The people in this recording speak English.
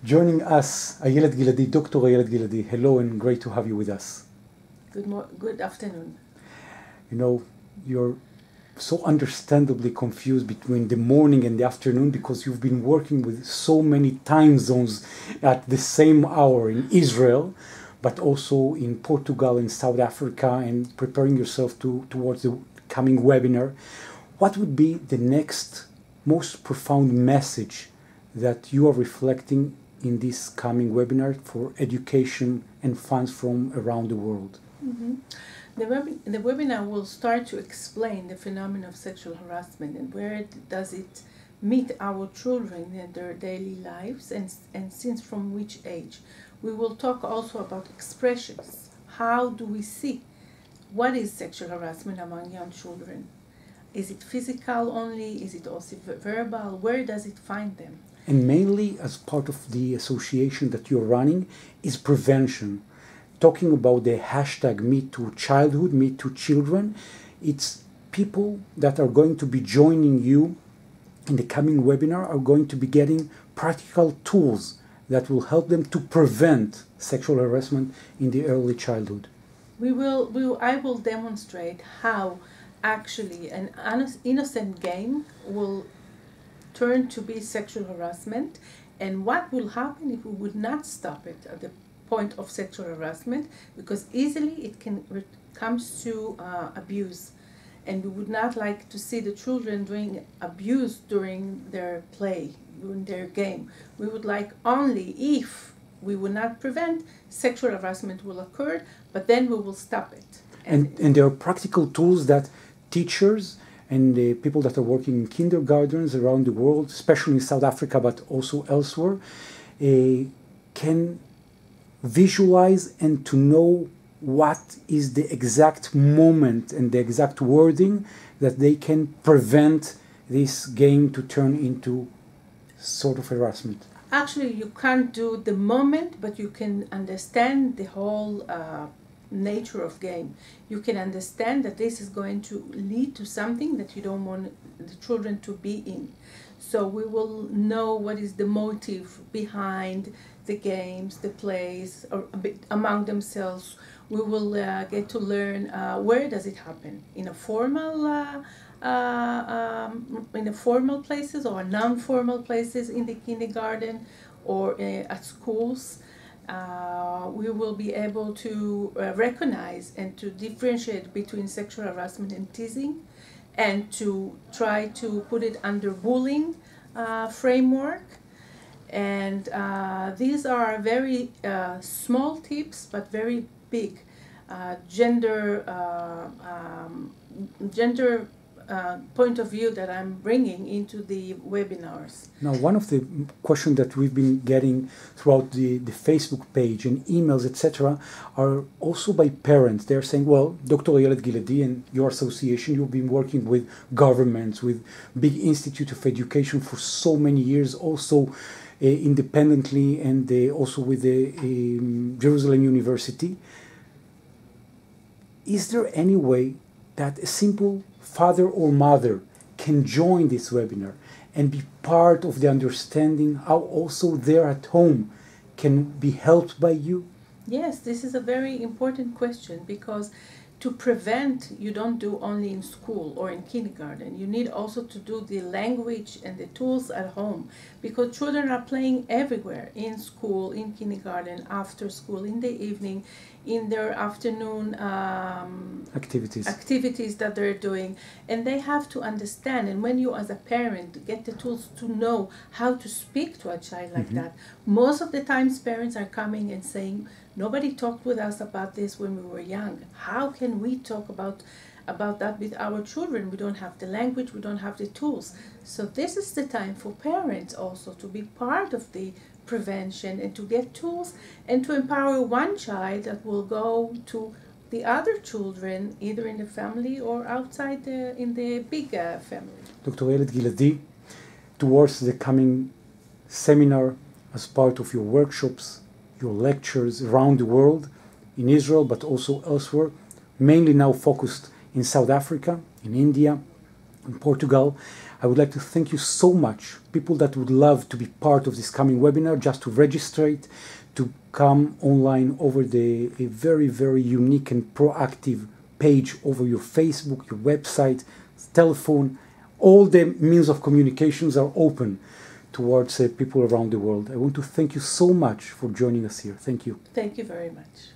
Joining us, Ayelet Giladi, Dr. Ayelet Giladi. Hello and great to have you with us. Good afternoon. You know, you're so understandably confused between the morning and the afternoon because you've been working with so many time zones at the same hour in Israel, but also in Portugal and South Africa, and preparing yourself towards the coming webinar. What would be the next most profound message that you are reflecting in this coming webinar for education and funds from around the world? Mm-hmm. The webinar will start to explain the phenomenon of sexual harassment and where does it meet our children in their daily lives, and since from which age. We will talk also about expressions. How do we see what is sexual harassment among young children? Is it physical only? Is it also verbal? Where does it find them? And mainly as part of the association that you're running is prevention. Talking about the hashtag #MeTooChildhood, #MeTooChildren, it's people that are going to be joining you in the coming webinar are going to be getting practical tools that will help them to prevent sexual harassment in the early childhood. I will demonstrate how actually an innocent game will turn to be sexual harassment, and what will happen if we would not stop it at the point of sexual harassment, because easily it comes to abuse, and we would not like to see the children doing abuse during their play, during their game. We would like only, if we would not prevent, sexual harassment will occur, but then we will stop it. And there are practical tools that teachers and the people that are working in kindergartens around the world, especially in South Africa, but also elsewhere, can visualize and to know what is the exact moment and the exact wording that they can prevent this game to turn into sort of harassment. Actually, you can't do the moment, but you can understand the whole nature of game. You can understand that this is going to lead to something that you don't want the children to be in. So we will know what is the motive behind the games, the plays, or among themselves. We will get to learn where does it happen, in a formal places or non-formal places in the kindergarten or at schools. We will be able to recognize and to differentiate between sexual harassment and teasing, and to try to put it under bullying framework. And these are very small tips, but very big gender point of view that I'm bringing into the webinars. Now, one of the questions that we've been getting throughout the Facebook page and emails, etc., are also by parents. They're saying, well, Dr. Ayelet Giladi and your association, you've been working with governments, with big institute of education for so many years, also independently, and also with the Jerusalem University. Is there any way that a simple father or mother can join this webinar and be part of the understanding how also they're at home can be helped by you? Yes, this is a very important question, because to prevent, you don't do only in school or in kindergarten. You need also to do the language and the tools at home, because children are playing everywhere, in school, in kindergarten, after school, in the evening, in their afternoon activities that they're doing, and they have to understand. And when you as a parent get the tools to know how to speak to a child like that, most of the times parents are coming and saying, nobody talked with us about this when we were young. How can we talk about that with our children? We don't have the language, we don't have the tools. So this is the time for parents also to be part of the prevention and to get tools and to empower one child that will go to the other children, either in the family or outside in the big family. Dr. Ayelet Giladi, towards the coming seminar as part of your workshops, your lectures around the world, in Israel, but also elsewhere, mainly now focused in South Africa, in India, in Portugal. I would like to thank you so much. People that would love to be part of this coming webinar, just to register it, to come online over a very, very unique and proactive page over your Facebook, your website, telephone. All the means of communications are open towards people around the world. I want to thank you so much for joining us here. Thank you. Thank you very much.